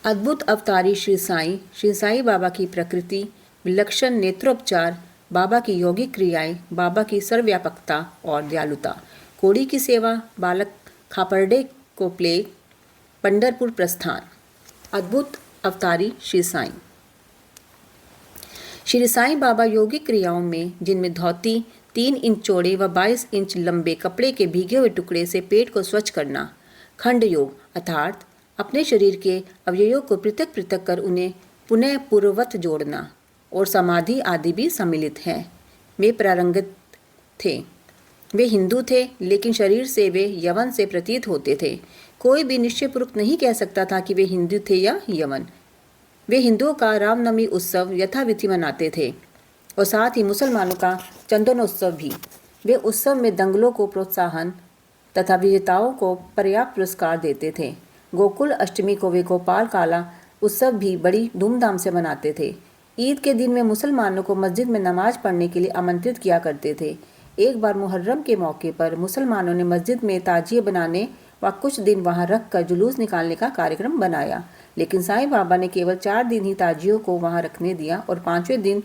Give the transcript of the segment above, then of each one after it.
अद्भुत अवतारी श्री साईं बाबा की प्रकृति, विलक्षण नेत्रोपचार, बाबा की यौगिक क्रियाएं, बाबा की सर्वव्यापकता और दयालुता। कोड़ी की सेवा, बालक खापरडे को प्लेग, पंढरपुर प्रस्थान। अद्भुत अवतारी श्री साईं बाबा यौगिक क्रियाओं में, जिनमें धोती 3 इंच चौड़े व 22 इंच लंबे कपड़े के भीगे हुए टुकड़े से पेट को स्वच्छ करना, खंड योग अर्थात अपने शरीर के अवयवों को पृथक पृथक कर उन्हें पुनः पूर्ववत जोड़ना, और समाधि आदि भी सम्मिलित हैं। वे प्रारंगिक थे। वे हिंदू थे, लेकिन शरीर से वे यवन से प्रतीत होते थे। कोई भी निश्चयपूर्वक नहीं कह सकता था कि वे हिंदू थे या यवन। वे हिंदुओं का रामनवमी उत्सव यथाविधि मनाते थे, और साथ ही मुसलमानों का चंदनोत्सव भी। वे उत्सव में दंगलों को प्रोत्साहन तथा विजेताओं को पर्याप्त पुरस्कार देते थे। गोकुल अष्टमी को वे गोपाल काला उत्सव भी बड़ी धूमधाम से मनाते थे। ईद के दिन में मुसलमानों को मस्जिद में नमाज पढ़ने के लिए आमंत्रित किया करते थे। एक बार मुहर्रम के मौके पर मुसलमानों ने मस्जिद में ताजिए बनाने व कुछ दिन वहां रख कर जुलूस निकालने का कार्यक्रम बनाया, लेकिन साईं बाबा ने केवल 4 दिन ही ताजियों को वहां रखने दिया और 5वें दिन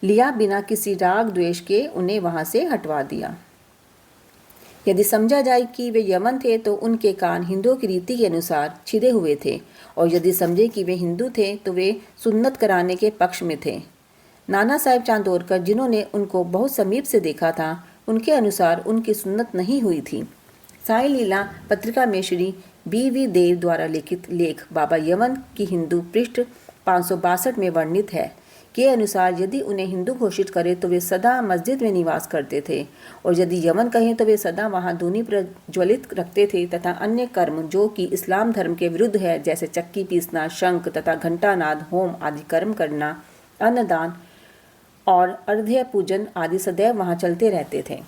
लिया बिना किसी राग द्वेष के उन्हें वहां से हटवा दिया। यदि समझा जाए कि वे यमन थे तो उनके कान हिंदुओं की रीति के अनुसार छिदे हुए थे, और यदि समझे कि वे हिंदू थे तो वे सुन्नत कराने के पक्ष में थे। नाना साहेब चांदोरकर, जिन्होंने उनको बहुत समीप से देखा था, उनके अनुसार उनकी सुन्नत नहीं हुई थी। साई लीला पत्रिका में श्री B.V. देव द्वारा लिखित लेख बाबा यमन की हिंदू पृष्ठ 562 में वर्णित है के अनुसार यदि उन्हें हिंदू घोषित करे तो वे सदा मस्जिद में निवास करते थे, और यदि यमन कहें तो वे सदा वहां धूनी प्रज्वलित रखते थे तथा अन्य कर्म जो कि इस्लाम धर्म के विरुद्ध है, जैसे चक्की पीसना, शंख तथा घंटानाद, होम आदि कर्म करना, अन्नदान और अर्घ्य पूजन आदि सदैव वहां चलते रहते थे।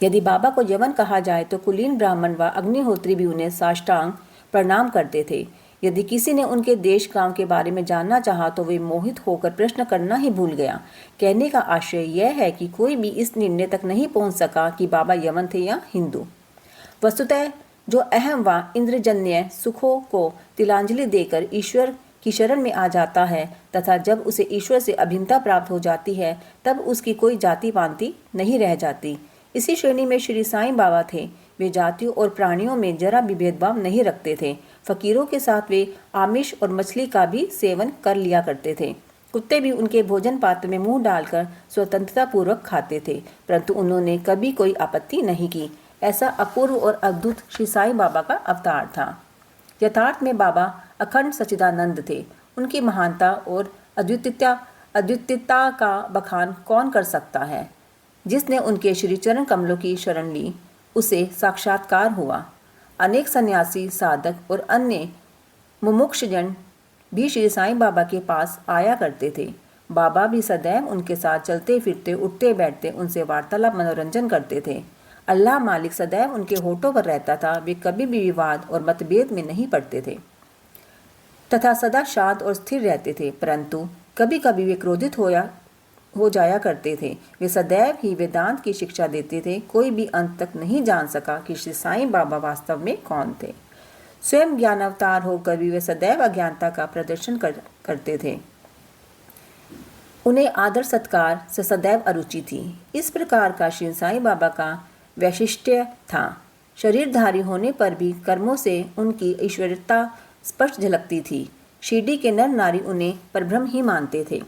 यदि बाबा को यमन कहा जाए तो कुलीन ब्राह्मण व अग्निहोत्री भी उन्हें साष्टांग प्रणाम करते थे। यदि किसी ने उनके देश गांव के बारे में जानना चाहा तो वे मोहित होकर प्रश्न करना ही भूल गया। कहने का आशय यह है कि कोई भी इस निर्णय तक नहीं पहुंच सका कि बाबा यमन थे या हिंदू। वस्तुतः जो अहम व इंद्रजन्य सुखों को तिलांजलि देकर ईश्वर की शरण में आ जाता है तथा जब उसे ईश्वर से अभिन्नता प्राप्त हो जाती है, तब उसकी कोई जाति पांति नहीं रह जाती। इसी श्रेणी में श्री साईं बाबा थे। वे जातियों और प्राणियों में जरा भी भेदभाव नहीं रखते थे। फकीरों के साथ वे आमिष और मछली का भी सेवन कर लिया करते थे। कुत्ते भी उनके भोजन पात्र में मुंह डालकर स्वतंत्रता पूर्वक खाते थे, परंतु उन्होंने कभी कोई आपत्ति नहीं की। ऐसा अपूर्व और अद्भुत श्री साईं बाबा का अवतार था। यथार्थ में बाबा अखंड सच्चिदानंद थे। उनकी महानता और अद्वितीयता का बखान कौन कर सकता है। जिसने उनके श्री चरण कमलों की शरण ली, उसे साक्षात्कार हुआ। अनेक सन्यासी, साधक और अन्य मुमुक्षुजन भी श्री साईं बाबा के पास आया करते थे। बाबा भी सदैव उनके साथ चलते फिरते, उठते बैठते, उनसे वार्तालाप, मनोरंजन करते थे। अल्लाह मालिक सदैव उनके होठों पर रहता था। वे कभी भी विवाद और मतभेद में नहीं पड़ते थे तथा सदा शांत और स्थिर रहते थे, परंतु कभी कभी वे क्रोधित हो जाया करते थे। वे सदैव ही वेदांत की शिक्षा देते थे। कोई भी अंत तक नहीं जान सका कि श्री साईं बाबा वास्तव में कौन थे। स्वयं ज्ञानावतार होकर भी वे सदैव अज्ञानता का प्रदर्शन करते थे। उन्हें आदर सत्कार से सदैव अरुचि थी। इस प्रकार का श्री साईं बाबा का वैशिष्ट्य था। शरीरधारी होने पर भी कर्मों से उनकी ईश्वरता स्पष्ट झलकती थी। शिरडी के नर नारी उन्हें परब्रह्म ही मानते थे।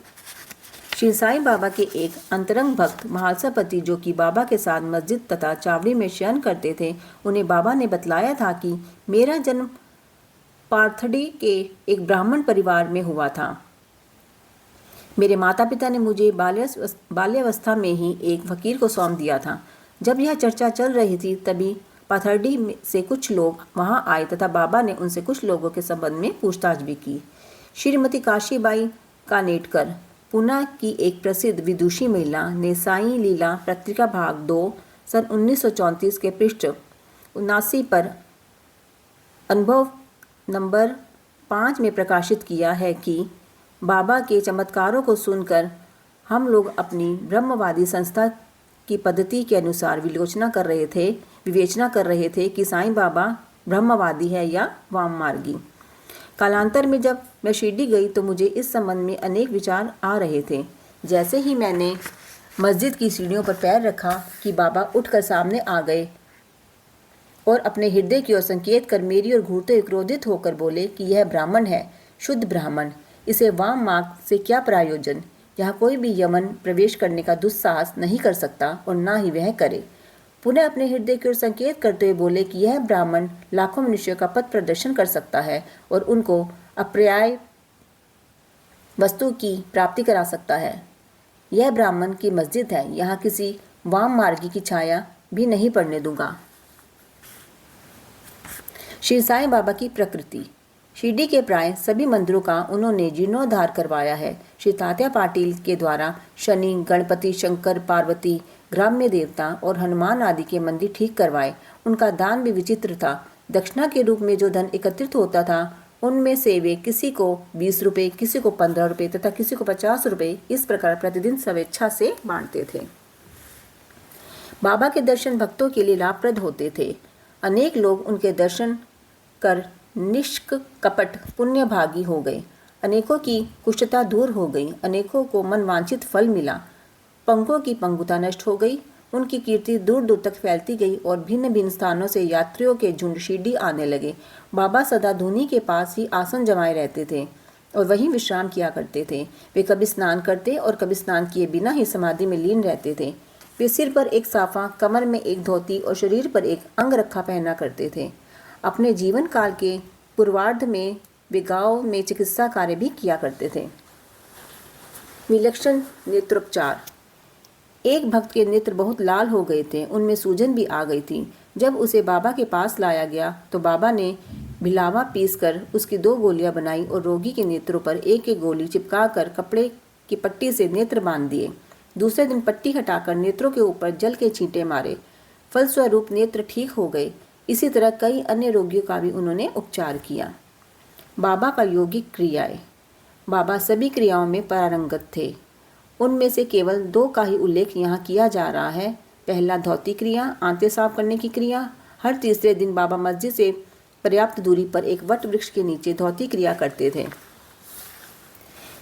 श्री साईं बाबा के एक अंतरंग भक्त महालसापति, जो कि बाबा के साथ मस्जिद तथा चावड़ी में शयन करते थे, उन्हें बाबा ने बतलाया था कि मेरा जन्म पार्थडी के एक ब्राह्मण परिवार में हुआ था। मेरे माता पिता ने मुझे बाल्यावस्था में ही एक फकीर को सौंप दिया था। जब यह चर्चा चल रही थी तभी पाथर्डी से कुछ लोग वहां आए तथा बाबा ने उनसे कुछ लोगों के संबंध में पूछताछ भी की। श्रीमती काशीबाई कानेटकर, पुणे की एक प्रसिद्ध विदुषी महिला, ने साईं लीला पत्रिका भाग 2 सन 1934 के पृष्ठ 79 पर अनुभव नंबर 5 में प्रकाशित किया है कि बाबा के चमत्कारों को सुनकर हम लोग अपनी ब्रह्मवादी संस्था की पद्धति के अनुसार विवेचना कर रहे थे कि साईं बाबा ब्रह्मवादी है या वाममार्गी। कालांतर में जब मैं शिरडी गई तो मुझे इस संबंध में अनेक विचार आ रहे थे। जैसे ही मैंने मस्जिद की सीढ़ियों पर पैर रखा कि बाबा उठकर सामने आ गए और अपने हृदय की ओर संकेत कर मेरी ओर घूरते हुए क्रोधित होकर बोले कि यह ब्राह्मण है, शुद्ध ब्राह्मण, इसे वाम मार्ग से क्या प्रयोजन। यहाँ कोई भी यमन प्रवेश करने का दुस्साहस नहीं कर सकता और ना ही वह करे। पुनः अपने हृदय की ओर संकेत करते हुए बोले कि यह ब्राह्मण लाखों मनुष्यों का पथ प्रदर्शन कर सकता है और उनको अपर्याय वस्तु की प्राप्ति करा सकता है। यह ब्राह्मण की मस्जिद है, यहाँ किसी वाम मार्गी की छाया भी नहीं पड़ने दूंगा। श्री साईं बाबा की प्रकृति। शिरडी के प्राय सभी मंदिरों का उन्होंने जीर्णोद्धार करवाया है। श्री तात्या पाटिल के द्वारा शनि, गणपति, शंकर, पार्वती, ग्राम्य देवता और हनुमान आदि के मंदिर ठीक करवाए। उनका दान भी विचित्र था। दक्षिणा के रूप में जो धन एकत्रित होता था उनमें से वे किसी को 20 रुपये, किसी को 15 रुपये तथा किसी को 50 रुपये इस प्रकार प्रतिदिन स्वेच्छा से बांटते थे। बाबा के दर्शन भक्तों के लिए लाभप्रद होते थे। अनेक लोग उनके दर्शन कर निष्कपट पुण्यभागी हो गए। अनेकों की कुष्ठता दूर हो गई, अनेकों को मनवांछित फल मिला, पंगुओं की पंगुता नष्ट हो गई, उनकी कीर्ति दूर दूर तक फैलती गई और भिन्न भिन्न स्थानों से यात्रियों के झुंड शिरडी आने लगे। बाबा सदा धूनी के पास ही आसन जमाए रहते थे और वहीं विश्राम किया करते थे। वे कभी स्नान करते और कभी स्नान किए बिना ही समाधि में लीन रहते थे। वे सिर पर एक साफा, कमर में एक धोती और शरीर पर एक अंग रखा पहना करते थे। अपने जीवन काल के पूर्वार्ध में वे गांव में चिकित्सा कार्य भी किया करते थे। विलक्षण नेत्रोपचार। एक भक्त के नेत्र बहुत लाल हो गए थे, उनमें सूजन भी आ गई थी। जब उसे बाबा के पास लाया गया तो बाबा ने भिलावा पीसकर उसकी 2 गोलियां बनाई और रोगी के नेत्रों पर एक एक गोली चिपकाकर कपड़े की पट्टी से नेत्र बांध दिए। दूसरे दिन पट्टी हटाकर नेत्रों के ऊपर जल के छींटे मारे। फलस्वरूप नेत्र ठीक हो गए। इसी तरह कई अन्य रोगियों का भी उन्होंने उपचार किया। बाबा का यौगिक क्रियाएं। बाबा सभी क्रियाओं में पारंगत थे। उनमें से केवल 2 का ही उल्लेख यहाँ किया जा रहा है। पहला धोती क्रिया, आंतें साफ करने की क्रिया। हर तीसरे दिन बाबा मस्जिद से पर्याप्त दूरी पर एक वट वृक्ष के नीचे धोती क्रिया करते थे।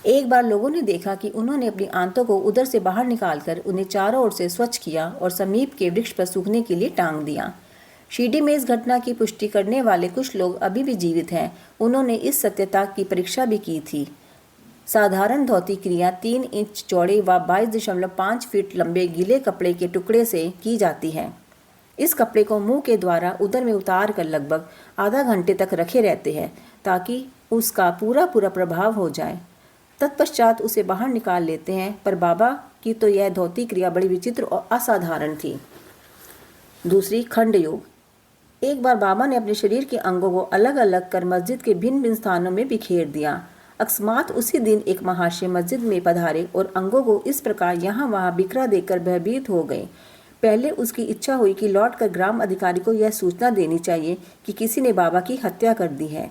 एक बार लोगों ने देखा कि उन्होंने अपनी आंतों को उधर से बाहर निकालकर उन्हें चारों ओर से स्वच्छ किया और समीप के वृक्ष पर सूखने के लिए टांग दिया। शिरडी में इस घटना की पुष्टि करने वाले कुछ लोग अभी भी जीवित हैं। उन्होंने इस सत्यता की परीक्षा भी की थी। साधारण धोती क्रिया 3 इंच चौड़े व 22.5 फीट लंबे गीले कपड़े के टुकड़े से की जाती है। इस कपड़े को मुंह के द्वारा उदर में उतार कर लगभग आधा घंटे तक रखे रहते हैं ताकि उसका पूरा प्रभाव हो जाए। तत्पश्चात उसे बाहर निकाल लेते हैं। पर बाबा की तो यह धोती क्रिया बड़ी विचित्र और असाधारण थी। दूसरी, खंड योग। एक बार बाबा ने अपने शरीर के अंगों को अलग अलग कर मस्जिद के भिन्न भिन्न स्थानों में बिखेर दिया। अकस्मात उसी दिन एक महाशय मस्जिद में पधारे और अंगों को इस प्रकार यहाँ वहाँ बिखरा देकर भयभीत हो गए। पहले उसकी इच्छा हुई कि लौटकर ग्राम अधिकारी को यह सूचना देनी चाहिए कि किसी ने बाबा की हत्या कर दी है,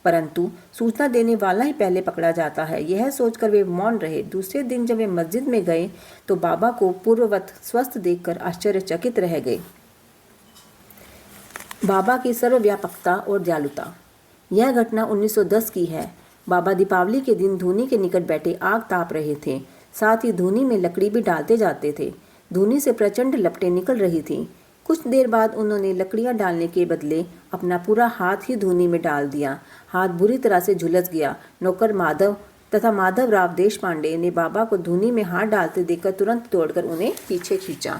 परंतु सूचना देने वाला ही पहले पकड़ा जाता है। यह सोचकर वे मौन रहे। दूसरे दिन जब वे मस्जिद में गए तो बाबा को पूर्ववत स्वस्थ देखकर आश्चर्यचकित रह गए। बाबा की सर्वव्यापकता और दयालुता। यह घटना 1910 की है। बाबा दीपावली के दिन धूनी के निकट बैठे आग ताप रहे थे। साथ ही धूनी में लकड़ी भी डालते जाते थे। धूनी से प्रचंड लपटें निकल रही थीं। कुछ देर बाद उन्होंने लकड़ियां डालने के बदले अपना पूरा हाथ ही धूनी में डाल दिया। हाथ बुरी तरह से झुलस गया। नौकर माधव तथा माधव राव देशपांडे ने बाबा को धूनी में हाथ डालते देखकर तुरंत दौड़कर उन्हें पीछे खींचा।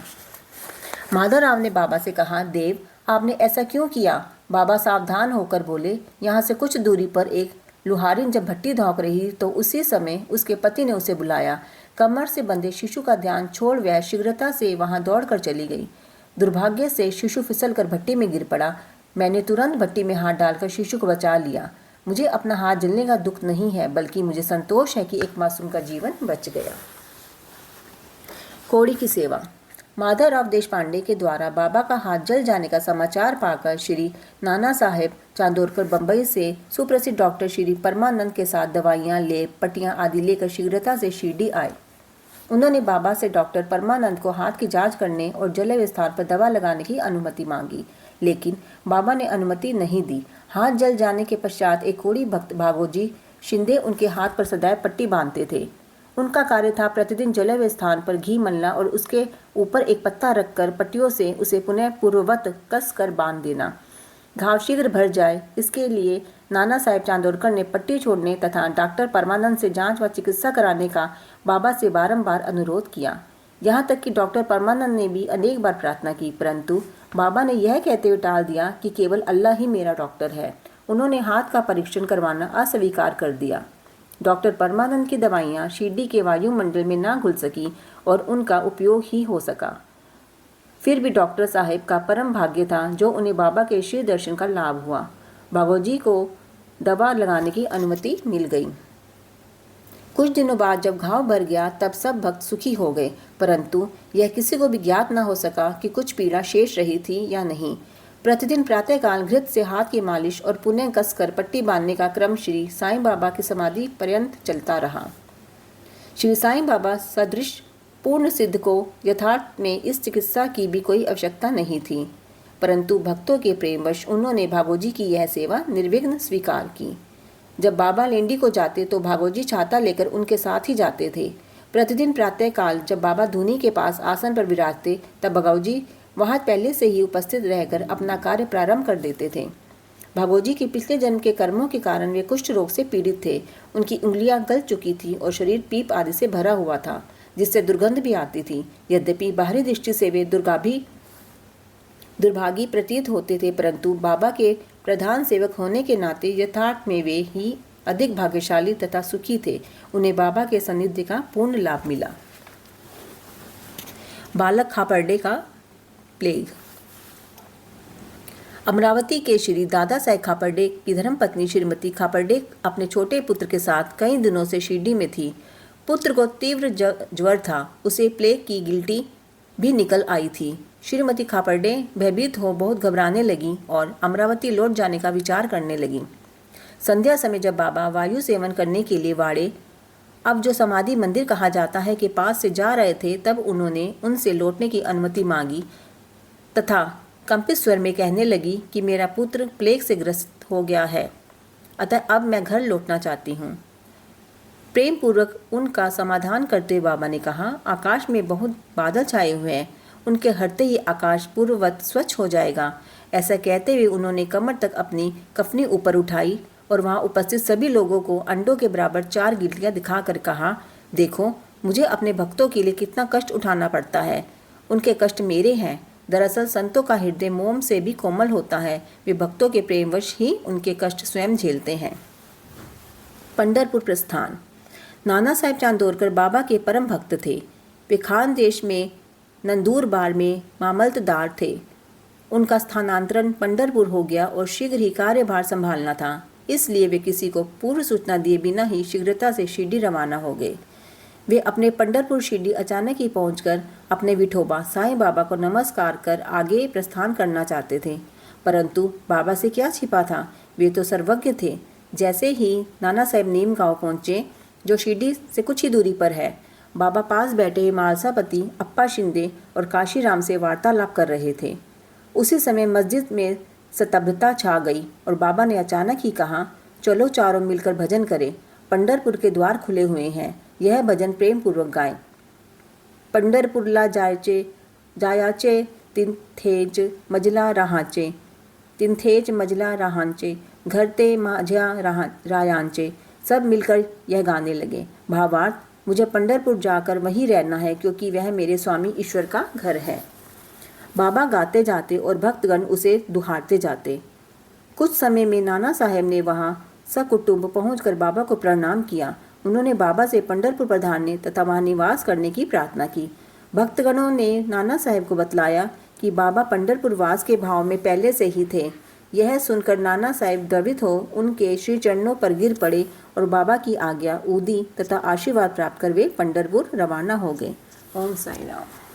माधव राव ने बाबा से कहा, देव, आपने ऐसा क्यों किया? बाबा सावधान होकर बोले, यहाँ से कुछ दूरी पर एक लुहारिन जब भट्टी धोंक रही तो उसी समय उसके पति ने उसे बुलाया। कमर से बंधे शिशु का ध्यान छोड़ वह शीघ्रता से वहां दौड़कर चली गई। दुर्भाग्य से शिशु फिसलकर भट्टी में गिर पड़ा। मैंने तुरंत भट्टी में हाथ डालकर शिशु को बचा लिया। मुझे अपना हाथ जलने का दुख नहीं है, बल्कि मुझे संतोष है कि एक मासूम का जीवन बच गया। कोड़ी की सेवा। माधवराव देशपांडे के द्वारा बाबा का हाथ जल जाने का समाचार पाकर श्री नाना साहेब चांदोरकर बंबई से सुप्रसिद्ध डॉक्टर श्री परमानंद के साथ दवाइयाँ, लेप, पट्टियाँ आदि लेकर शीघ्रता से शिरडी आए। उन्होंने बाबा से डॉक्टर परमानंद को हाथ की जांच करने और जले हुए स्थान पर दवा लगाने की अनुमति मांगी। लेकिन बाबा ने अनुमति नहीं दी। हाथ जल जाने के पश्चात एक कोढ़ी भक्त भागोजी शिंदे उनके हाथ पर सदैव पट्टी बांधते थे। उनका कार्य था प्रतिदिन जले हुए स्थान पर घी मलना और उसके ऊपर एक पत्ता रखकर पट्टियों से उसे पुनः पूर्ववत कस कर बांध देना। घाव शीघ्र भर जाए, इसके लिए नाना साहेब चांदोरकर ने पट्टी छोड़ने तथा डॉक्टर परमानंद से जांच व चिकित्सा कराने का बाबा से बारंबार अनुरोध किया। यहाँ तक कि डॉक्टर परमानंद ने भी अनेक बार प्रार्थना की, परंतु बाबा ने यह कहते हुए टाल दिया कि केवल अल्लाह ही मेरा डॉक्टर है। उन्होंने हाथ का परीक्षण करवाना अस्वीकार कर दिया। डॉक्टर परमानंद की दवाइयाँ शिरडी के वायुमंडल में ना घुल सकी और उनका उपयोग ही हो सका। फिर भी डॉक्टर साहब का परम भाग्य था जो उन्हें बाबा के श्री दर्शन का लाभ हुआ। भागोजी को दवा लगाने की अनुमति मिल गई। कुछ दिनों बाद जब घाव भर गया तब सब भक्त सुखी हो गए, परंतु यह किसी को भी ज्ञात न हो सका कि कुछ पीड़ा शेष रही थी या नहीं। प्रतिदिन प्रातःकाल घृत से हाथ की मालिश और पुनः कसकर पट्टी बांधने का क्रम श्री साईं बाबा की समाधि पर्यंत चलता रहा। श्री साईं बाबा सदृश पूर्ण सिद्ध को यथार्थ में इस चिकित्सा की भी कोई आवश्यकता नहीं थी, परंतु भक्तों के प्रेमवश उन्होंने भागोजी की यह सेवा निर्विघ्न स्वीकार की। जब बाबा लेंडी को जाते तो भागोजी छाता लेकर उनके साथ ही जाते थे। प्रतिदिन प्रातःकाल जब बाबा धूनी के पास आसन पर विराजते तब भागोजी वहां पहले से ही उपस्थित रहकर अपना कार्य प्रारंभ कर देते थे। भागोजी के पिछले जन्म के कर्मों के कारण वे कुष्ठ रोग से पीड़ित थे। उनकी उंगलियां गल चुकी थी और शरीर पीप आदि से भरा हुआ था, जिससे दुर्गंध भी आती थी। यद्यपि बाहरी दृष्टि से वे दुर्भागी प्रतीत होते थे, परंतु बाबा के प्रधान सेवक होने के नाते यथार्थ में वे ही अधिक भाग्यशाली तथा सुखी थे। उन्हें बाबा के सानिध्य का पूर्ण लाभ मिला। बालक खापर्डे का प्लेग। अमरावती के श्री दादा साहेब खापर्डे की धर्मपत्नी श्रीमती खापर्डे अपने छोटे पुत्र के साथ कई दिनों से शिरडी में थी। पुत्र को तीव्र ज्वर था, उसे प्लेग की गिल्टी भी निकल आई थी। श्रीमती खापर्डे भयभीत हो बहुत घबराने लगी और अमरावती लौट जाने का विचार करने लगी। संध्या समय जब बाबा वायु सेवन करने के लिए वाड़े, अब जो समाधि मंदिर कहा जाता है, के पास से जा रहे थे, तब उन्होंने उनसे लौटने की अनुमति मांगी तथा कंपित स्वर में कहने लगी कि मेरा पुत्र प्लेग से ग्रस्त हो गया है, अतः अब मैं घर लौटना चाहती हूँ। प्रेम पूर्वक उनका समाधान करते हुए बाबा ने कहा, आकाश में बहुत बादल छाए हुए हैं, उनके हटते ही आकाश पूर्ववत स्वच्छ हो जाएगा। ऐसा कहते हुए उन्होंने कमर तक अपनी कफनी ऊपर उठाई और वहाँ उपस्थित सभी लोगों को अंडों के बराबर 4 गिल्टियाँ दिखाकर कहा, देखो मुझे अपने भक्तों के लिए कितना कष्ट उठाना पड़ता है, उनके कष्ट मेरे हैं। दरअसल संतों का हृदय मोम से भी कोमल होता है, वे भक्तों के प्रेमवश ही उनके कष्ट स्वयं झेलते हैं। पंढरपुर प्रस्थान। नाना साहेब चांदोरकर बाबा के परम भक्त थे। वे खानदेश में नंदूरबार में मामलतदार थे। उनका स्थानांतरण पंढरपुर हो गया और शीघ्र ही कार्यभार संभालना था, इसलिए वे किसी को पूर्व सूचना दिए बिना ही शीघ्रता से शिरडी रवाना हो गए। वे अपने पंढरपुर शिरडी अचानक ही पहुंचकर अपने विठोबा साईं बाबा को नमस्कार कर आगे प्रस्थान करना चाहते थे, परंतु बाबा से क्या छिपा था, वे तो सर्वज्ञ थे। जैसे ही नाना साहेब नीम गांव पहुंचे, जो शिरडी से कुछ ही दूरी पर है, बाबा पास बैठे मालसापति अप्पा शिंदे और काशीराम से वार्तालाप कर रहे थे। उसी समय मस्जिद में स्तब्धता छा गई और बाबा ने अचानक ही कहा, चलो चारों मिलकर भजन करें, पंढरपुर के द्वार खुले हुए हैं, यह भजन प्रेम पूर्वक गाएं। पंढरपुरला जायाचे तिंथेज मजला रहाचे, तिंथेज मजला रहांचे, घर ते माझ्या रायांचे। सब मिलकर यह गाने लगे। भावार्थ, मुझे पंढरपुर जाकर वहीं रहना है, क्योंकि वह मेरे स्वामी ईश्वर का घर है। बाबा गाते जाते और भक्तगण उसे दुहारते जाते। कुछ समय में नाना साहेब ने वहां सकुटुंब पहुंचकर बाबा को प्रणाम किया। उन्होंने बाबा से पंढरपुर पधारने तथा वहां निवास करने की प्रार्थना की। भक्तगणों ने नाना साहेब को बतलाया कि बाबा पंढरपुर वास के भाव में पहले से ही थे। यह सुनकर नाना साहेब द्रवित हो उनके श्री चरणों पर गिर पड़े और बाबा की आज्ञा ऊदी तथा आशीर्वाद प्राप्त कर वे पंढरपुर रवाना हो गए। ओम साईं राम।